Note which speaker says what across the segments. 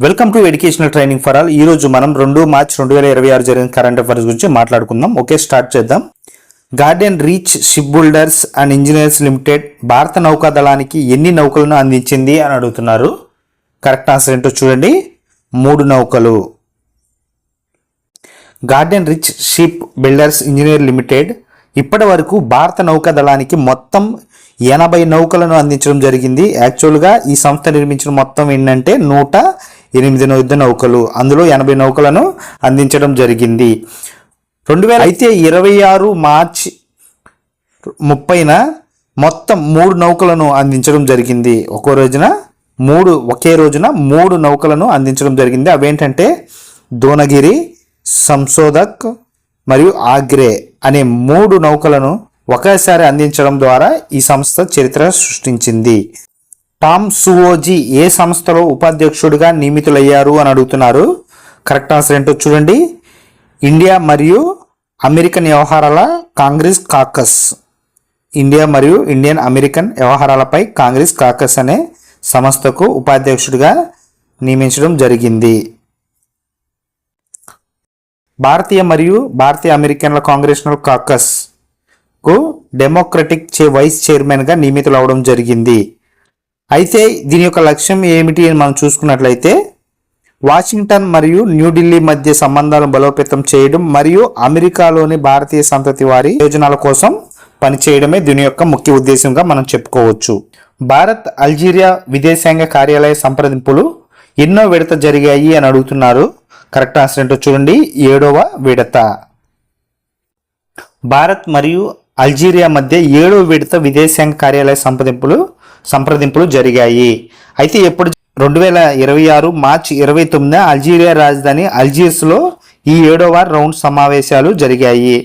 Speaker 1: Welcome to educational training for all. ఈ రోజు మనం 2 మార్చి 2026 జరిగిన కరెంట్ అఫైర్స్ గురించి మాట్లాడుకుందాం. ఓకే, స్టార్ట్ చేద్దాం. Garden reach ship builders and engineers limited భారత నౌకాదళానికి ఎన్ని నౌకలను అందించింది అని అడుగుతున్నారు. కరెక్ట్ ఆన్సర్ ఏంటో చూడండి, 3 నౌకలు. Garden reach ship builders engineer limited ఇప్పటి వరకు భారత నౌకాదళానికి మొత్తం 80 నౌకలను అందించడం జరిగింది. యాక్చువల్గా ఈ సంస్థ నిర్మించిన మొత్తం ఏంటంటే 108 యుద్ధ నౌకలు, అందులో 80 నౌకలను అందించడం జరిగింది. 2000 అయితే 26 మార్చి 30న మొత్తం 3 నౌకలను అందించడం జరిగింది. ఒకే రోజున 3 నౌకలను అందించడం జరిగింది. అవేంటంటే దోనగిరి, సంశోధక్ మరియు ఆగ్రే అనే 3 నౌకలను ఒకేసారి అందించడం ద్వారా ఈ సంస్థ చరిత్ర సృష్టించింది. టామ్ సువోజీ ఏ సంస్థలో ఉపాధ్యక్షుడిగా నియమితులయ్యారు అని అడుగుతున్నారు. కరెక్ట్ ఆన్సర్ ఏంటో చూడండి, ఇండియా మరియు అమెరికన్ వ్యవహారాల కాంగ్రెస్ కాకస్. ఇండియా మరియు ఇండియన్ అమెరికన్ వ్యవహారాలపై కాంగ్రెస్ కాకస్ అనే సంస్థకు ఉపాధ్యక్షుడిగా నియమించడం జరిగింది. భారతీయ అమెరికన్ల కాంగ్రెషనల్ కాకస్ కు డెమోక్రటిక్ వైస్ చైర్మన్ గా నియమితులు అవడం జరిగింది. అయితే దీని యొక్క లక్ష్యం ఏమిటి అని మనం చూసుకున్నట్లయితే వాషింగ్టన్ మరియు న్యూఢిల్లీ మధ్య సంబంధాలను బలోపేతం చేయడం మరియు అమెరికాలోని భారతీయ సంతతి వారి ప్రయోజనాల కోసం పనిచేయడమే దీని యొక్క ముఖ్య ఉద్దేశంగా మనం చెప్పుకోవచ్చు. భారత్ అల్జీరియా విదేశాంగ కార్యాలయ సంప్రదింపులు ఎన్నో విడత జరిగాయి అని అడుగుతున్నారు. కరెక్ట్ ఆన్సర్ ఏంటో చూడండి, 7వ విడత. భారత్ మరియు అల్జీరియా మధ్య 7వ విడత విదేశాంగ కార్యాలయ సంప్రదింపులు జరిగాయి. అయితే ఎప్పుడు 2026 మార్చి 29న అల్జీరియా రాజధాని అల్జీర్స్లో ఈ 7వ రౌండ్ సమావేశాలు జరిగాయి.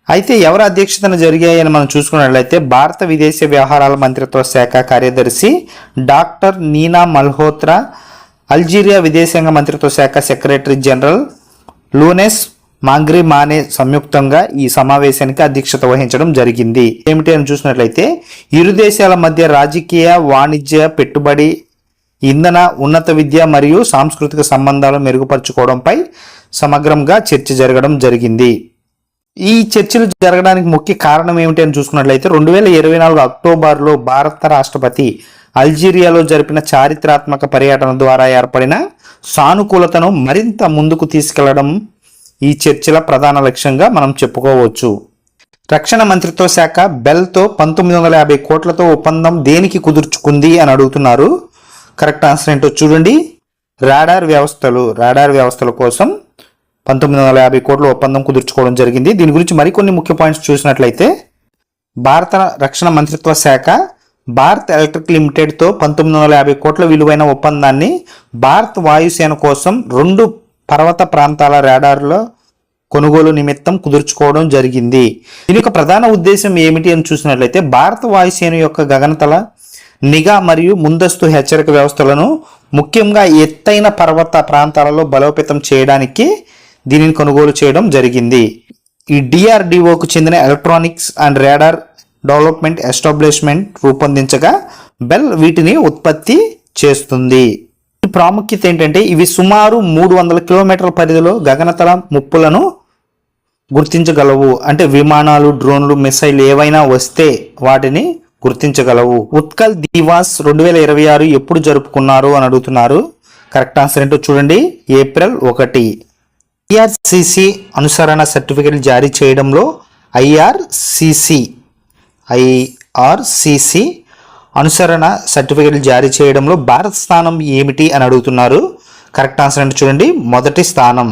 Speaker 1: అయితే ఎవరి అధ్యక్షతన జరిగాయి అని మనం చూసుకున్నట్లయితే భారత విదేశీ వ్యవహారాల మంత్రిత్వ శాఖ కార్యదర్శి డాక్టర్ నీనా మల్హోత్రా, అల్జీరియా విదేశాంగ మంత్రిత్వ శాఖ సెక్రటరీ జనరల్ లూనెస్ మాంగ్రీ మానే సంయుక్తంగా ఈ సమావేశానికి అధ్యక్షత వహించడం జరిగింది. ఏమిటి అని చూసినట్లయితే ఇరు దేశాల మధ్య రాజకీయ, వాణిజ్య, పెట్టుబడి, ఇంధన, ఉన్నత విద్య మరియు సాంస్కృతిక సంబంధాలు మెరుగుపరుచుకోవడంపై సమగ్రంగా చర్చ జరగడం జరిగింది. ఈ చర్చలు జరగడానికి ముఖ్య కారణం ఏమిటి అని చూసుకున్నట్లయితే 2024 అక్టోబర్లో భారత రాష్ట్రపతి అల్జీరియాలో జరిపిన చారిత్రాత్మక పర్యటన ద్వారా ఏర్పడిన సానుకూలతను మరింత ముందుకు తీసుకెళ్లడం ఈ చర్చల ప్రధాన లక్ష్యంగా మనం చెప్పుకోవచ్చు. రక్షణ మంత్రిత్వ శాఖ బెల్తో 1950 కోట్లతో ఒప్పందం దేనికి కుదుర్చుకుంది అని అడుగుతున్నారు. కరెక్ట్ ఆన్సర్ ఏంటో చూడండి, రాడార్ వ్యవస్థల కోసం 1950 కోట్ల ఒప్పందం కుదుర్చుకోవడం జరిగింది. దీని గురించి మరికొన్ని ముఖ్య పాయింట్స్ చూసినట్లయితే భారత రక్షణ మంత్రిత్వ శాఖ భారత్ ఎలక్ట్రిక్ లిమిటెడ్తో 1950 కోట్ల విలువైన ఒప్పందాన్ని భారత్ వాయుసేన కోసం 2 పర్వత ప్రాంతాల రాడార్ల కొనుగోలు నిమిత్తం కుదుర్చుకోవడం జరిగింది. దీని యొక్క ప్రధాన ఉద్దేశం ఏమిటి అని చూసినట్లయితే భారత వాయుసేన యొక్క గగనతల నిఘా మరియు ముందస్తు హెచ్చరిక వ్యవస్థలను ముఖ్యంగా ఎత్తైన పర్వత ప్రాంతాలలో బలోపేతం చేయడానికి దీనిని కొనుగోలు చేయడం జరిగింది. ఈ DRDOకు చెందిన electronics and radar development establishment రూపొందించగా బెల్ వీటిని ఉత్పత్తి చేస్తుంది. ప్రాముఖ్యత ఏంటంటే ఇవి సుమారు 300 కిలోమీటర్ల పరిధిలో గగనతల ముప్పులను గుర్తించగలవు. అంటే విమానాలు, డ్రోన్లు, మిసైల్ ఏవైనా వస్తే వాటిని గుర్తించగలవు. ఉత్కల్ దివాస్ 2026 ఎప్పుడు జరుపుకున్నారు అని అడుగుతున్నారు. కరెక్ట్ ఆన్సర్ ఏంటో చూడండి, ఏప్రిల్ 1. IRCC అనుసరణ సర్టిఫికెట్లు జారీ చేయడంలో IRCC అనుసరణ సర్టిఫికెట్లు జారీ చేయడంలో భారత్ స్థానం ఏమిటి అని అడుగుతున్నారు. కరెక్ట్ ఆన్సర్ అంటే చూడండి, మొదటి స్థానం.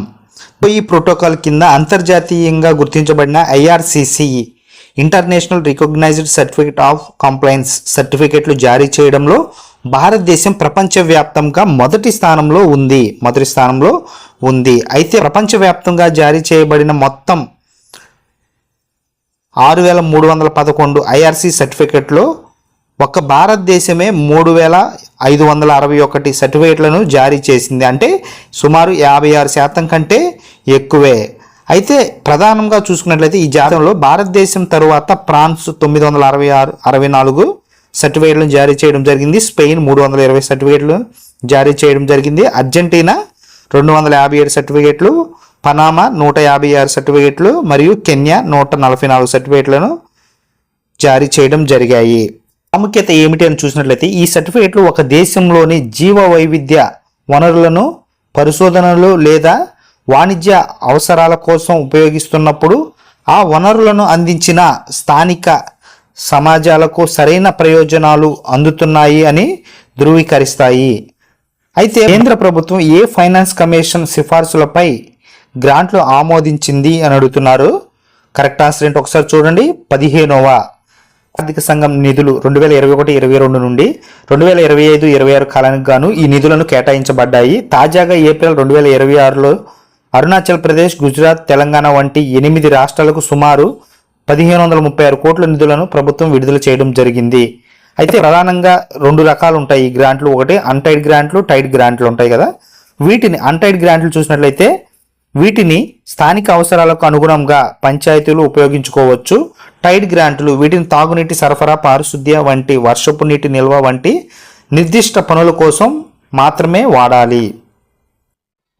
Speaker 1: ఈ ప్రోటోకాల్ కింద అంతర్జాతీయంగా గుర్తించబడిన IRCC international recognised certificate of compliance సర్టిఫికెట్లు జారీ చేయడంలో భారతదేశం ప్రపంచవ్యాప్తంగా మొదటి స్థానంలో ఉంది. అయితే ప్రపంచవ్యాప్తంగా జారీ చేయబడిన మొత్తం 6311 IRC సర్టిఫికెట్లో ఒక్క భారతదేశమే 3561 సర్టిఫికేట్లను జారీ చేసింది. అంటే సుమారు 56% కంటే ఎక్కువే. అయితే ప్రధానంగా చూసుకున్నట్లయితే ఈ జాతీయంలో భారతదేశం తరువాత ఫ్రాన్స్ 964 సర్టిఫికేట్లను జారీ చేయడం జరిగింది. స్పెయిన్ 320 సర్టిఫికేట్లు జారీ చేయడం జరిగింది. అర్జెంటీనా 257 సర్టిఫికేట్లు, పనామా 156 సర్టిఫికేట్లు మరియు కెన్యా 144 సర్టిఫికేట్లను జారీ చేయడం జరిగాయి. ప్రాముఖ్యత ఏమిటి అని చూసినట్లయితే ఈ సర్టిఫికేట్లు ఒక దేశంలోని జీవ వైవిధ్య వనరులను పరిశోధనలు లేదా వాణిజ్య అవసరాల కోసం ఉపయోగిస్తున్నప్పుడు ఆ వనరులను అందించిన స్థానిక సమాజాలకు సరైన ప్రయోజనాలు అందుతున్నాయి అని ధృవీకరిస్తాయి. అయితే కేంద్ర ప్రభుత్వం ఏ ఫైనాన్స్ కమిషన్ సిఫార్సులపై గ్రాంట్లు ఆమోదించింది అని అడుగుతున్నారు. కరెక్ట్ ఆన్సర్ ఏంటి ఒకసారి చూడండి. 15వ ఆర్థిక సంఘం నిధులు 2021-22 నుండి 2025-26 కాలానికి గాను ఈ నిధులను కేటాయించబడ్డాయి. తాజాగా ఏప్రిల్ 2026లో అరుణాచల్ ప్రదేశ్, గుజరాత్, తెలంగాణ వంటి 8 రాష్ట్రాలకు సుమారు 1536 కోట్ల నిధులను ప్రభుత్వం విడుదల చేయడం జరిగింది. అయితే ప్రధానంగా 2 రకాలు ఉంటాయి ఈ గ్రాంట్లు. ఒకటి అన్టైడ్ గ్రాంట్లు, టైడ్ గ్రాంట్లు ఉంటాయి కదా. వీటిని అన్టైడ్ గ్రాంట్లు చూసినట్లయితే వీటిని స్థానిక అవసరాలకు అనుగుణంగా పంచాయతీలు ఉపయోగించుకోవచ్చు. టైడ్ గ్రాంట్లు వీటిని తాగునీటి సరఫరా, పారిశుద్ధ్య వంటి వర్షపు నీటి నిల్వ వంటి నిర్దిష్ట పనుల కోసం మాత్రమే వాడాలి.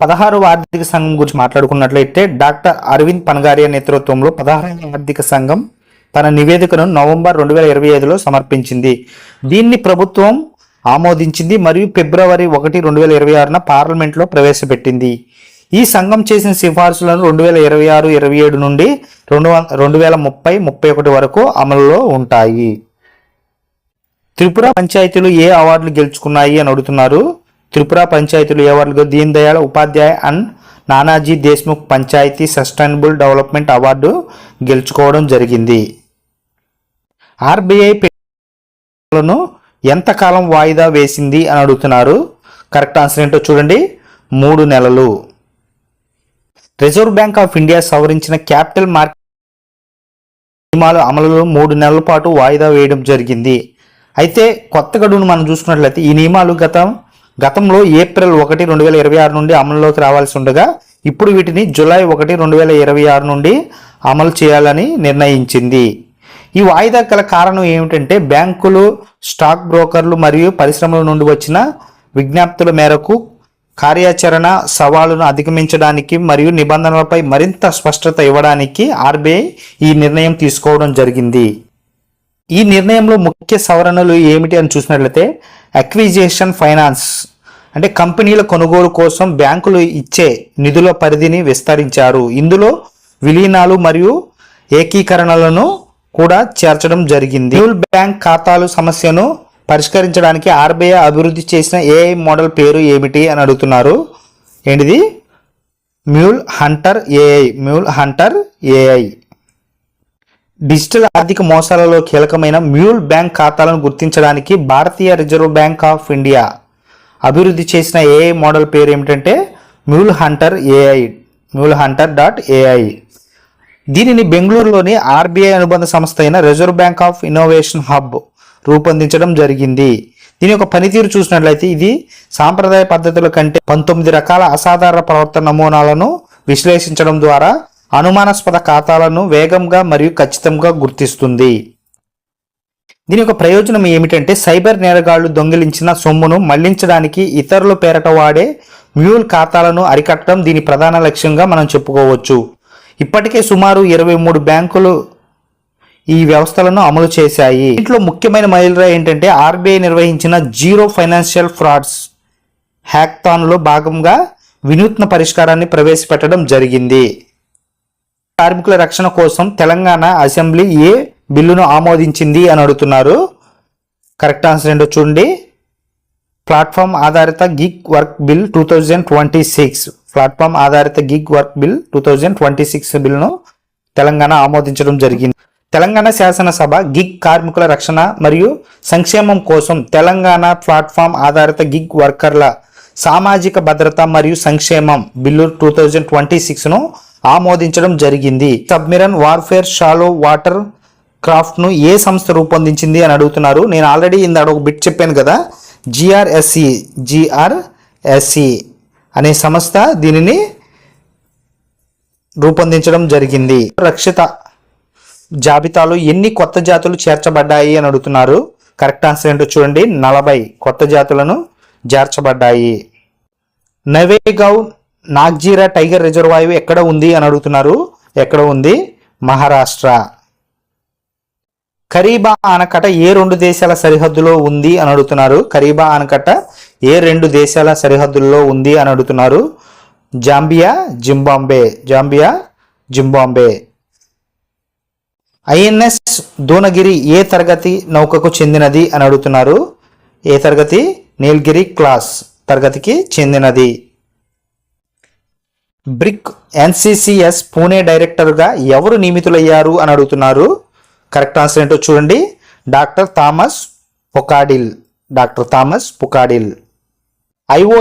Speaker 1: 16వ ఆర్థిక సంఘం గురించి మాట్లాడుకున్నట్లయితే డాక్టర్ అరవింద్ పనగారియా నేతృత్వంలో 16వ ఆర్థిక సంఘం తన నివేదికను నవంబర్ 2025లో సమర్పించింది. దీన్ని ప్రభుత్వం ఆమోదించింది మరియు ఫిబ్రవరి 1, 2026న పార్లమెంట్లో ప్రవేశపెట్టింది. ఈ సంఘం చేసిన సిఫార్సులను 2026-27 నుండి 2030-31 వరకు అమలులో ఉంటాయి. త్రిపుర పంచాయతీలు ఏ అవార్డులు గెలుచుకున్నాయి అని అడుగుతున్నారు. త్రిపుర పంచాయతీలు ఏ అవార్డులు? Deen Dayal Upadhyaya and Nanaji Deshmukh panchayat sustainable development award గెలుచుకోవడం జరిగింది. ఆర్బీఐ పెట్టుబడులను ఎంతకాలం వాయిదా వేసింది అని అడుగుతున్నారు. కరెక్ట్ ఆన్సర్ ఏంటో చూడండి. 3 నెలలు. రిజర్వ్ బ్యాంక్ ఆఫ్ ఇండియా సవరించిన క్యాపిటల్ మార్కెట్ నియమాల అమలులో 3 నెలల పాటు వాయిదా వేయడం జరిగింది. అయితే కొత్త గడువును మనం చూసుకున్నట్లయితే ఈ నియమాలు గతంలో ఏప్రిల్ 1, 2026 నుండి అమలులోకి రావాల్సి ఉండగా ఇప్పుడు వీటిని జూలై 1, 2026 నుండి అమలు చేయాలని నిర్ణయించింది. ఈ వాయిదా గల కారణం ఏమిటంటే బ్యాంకులు, స్టాక్ బ్రోకర్లు మరియు పరిశ్రమల నుండి వచ్చిన విజ్ఞప్తుల మేరకు కార్యాచరణ సవాలును అధిగమించడానికి మరియు నిబంధనలపై మరింత స్పష్టత ఇవ్వడానికి ఆర్బీఐ ఈ నిర్ణయం తీసుకోవడం జరిగింది. ఈ నిర్ణయంలో ముఖ్య సవరణలు ఏమిటి అని చూసినట్లయితే అక్విజిషన్ ఫైనాన్స్ అంటే కంపెనీల కొనుగోలు కోసం బ్యాంకులు ఇచ్చే నిధుల పరిధిని విస్తరించారు. ఇందులో విలీనాలు మరియు ఏకీకరణలను కూడా చేర్చడం జరిగింది. మ్యూల్ బ్యాంక్ ఖాతాలు సమస్యను పరిష్కరించడానికి ఆర్బీఐ అభివృద్ధి చేసిన ఏఐ మోడల్ పేరు ఏమిటి అని అడుగుతున్నారు. ఏంటిది? Mule Hunter AI. Mule Hunter AI digital ఆర్థిక మోసాలలో కీలకమైన మ్యూల్ బ్యాంక్ ఖాతాలను గుర్తించడానికి భారతీయ రిజర్వ్ బ్యాంక్ ఆఫ్ ఇండియా అభివృద్ధి చేసిన ఏఐ మోడల్ పేరు ఏమిటంటే మ్యూల్ హంటర్ ఏఐ. మ్యూల్ హంటర్.ai. దీనిని బెంగళూరులోని ఆర్బీఐ అనుబంధ సంస్థ అయిన reserve bank of innovation hub రూపొందించడం జరిగింది. దీని యొక్క పనితీరు చూసినట్లయితే ఇది సాంప్రదాయ పద్ధతుల కంటే 19 రకాల అసాధారణ ప్రవర్తన నమూనాలను విశ్లేషించడం ద్వారా అనుమానాస్పద ఖాతాలను వేగంగా మరియు ఖచ్చితంగా గుర్తిస్తుంది. దీని యొక్క ప్రయోజనం ఏమిటంటే సైబర్ నేరగాళ్లు దొంగిలించిన సొమ్మును మళ్లించడానికి ఇతరుల పేరట వాడే మ్యూల్ ఖాతాలను అరికట్టడం దీని ప్రధాన లక్ష్యంగా మనం చెప్పుకోవచ్చు. ఇప్పటికే సుమారు 23 బ్యాంకులు ఈ వ్యవస్థలను అమలు చేశాయి. దీంట్లో ముఖ్యమైన మైలురాయి ఏంటంటే ఆర్బీఐ నిర్వహించిన జీరో ఫైనాన్షియల్ ఫ్రాడ్స్ హ్యాకథాన్లో భాగంగా వినూత్న పరిష్కారాన్ని ప్రవేశపెట్టడం జరిగింది. కార్మికుల రక్షణ కోసం తెలంగాణ అసెంబ్లీ ఏ బిల్లును ఆమోదించింది అని అడుగుతున్నారు. కరెక్ట్ ఆన్సర్ ఏంటో చూడండి. ప్లాట్ఫామ్ ఆధారిత గిగ్ వర్క్ బిల్ 2026. ప్లాట్ఫామ్ ఆధారిత గిగ్ వర్క్ బిల్ 2026 బిల్లును తెలంగాణ ఆమోదించడం జరిగింది. తెలంగాణ శాసనసభ గిగ్ కార్మికుల రక్షణ మరియు సంక్షేమం కోసం తెలంగాణ ప్లాట్ఫామ్ ఆధారిత గిగ్ వర్కర్ల సామాజిక భద్రత మరియు సంక్షేమం బిల్లు 2026ను ఆమోదించడం జరిగింది. Submarine warfare shallow water craft ను ఏ సంస్థ రూపొందించింది అని అడుగుతున్నారు. నేను ఆల్రెడీ ఇందాక ఒక బిట్ చెప్పాను కదా, జిఆర్ఎస్సి అనే సంస్థ దీనిని రూపొందించడం జరిగింది. రక్షిత జాబితాలో ఎన్ని కొత్త జాతులు చేర్చబడ్డాయి అని అడుగుతున్నారు. కరెక్ట్ ఆన్సర్ ఏంటో చూడండి. 40 కొత్త జాతులను చేర్చబడ్డాయి. నవేగావ్ నాగ్జీరా టైగర్ రిజర్వాయర్ ఎక్కడ ఉంది అని అడుగుతున్నారు. ఎక్కడ ఉంది? మహారాష్ట్ర. కరీబా ఆనకట్ట ఏ 2 దేశాల సరిహద్దులో ఉంది అని అడుగుతున్నారు. కరీబా ఆనకట్ట ఏ 2 దేశాల సరిహద్దుల్లో ఉంది అని అడుగుతున్నారు. Zambia, Zimbabwe. Zambia, Zimbabwe. INS Dunagiri ఏ తరగతి నౌకకు చెందినది అని అడుగుతున్నారు. ఏ తరగతి? నీలగిరి క్లాస్ తరగతికి చెందినది. బ్రిక్ ఎన్సిసిఎస్ పూణే డైరెక్టర్గా ఎవరు నియమితులయ్యారు అని అడుగుతున్నారు. కరెక్ట్ ఆన్సర్ ఏంటో చూడండి. డాక్టర్ థామస్ పొకాడిల్. Doctor Thomas పొకాడిల్.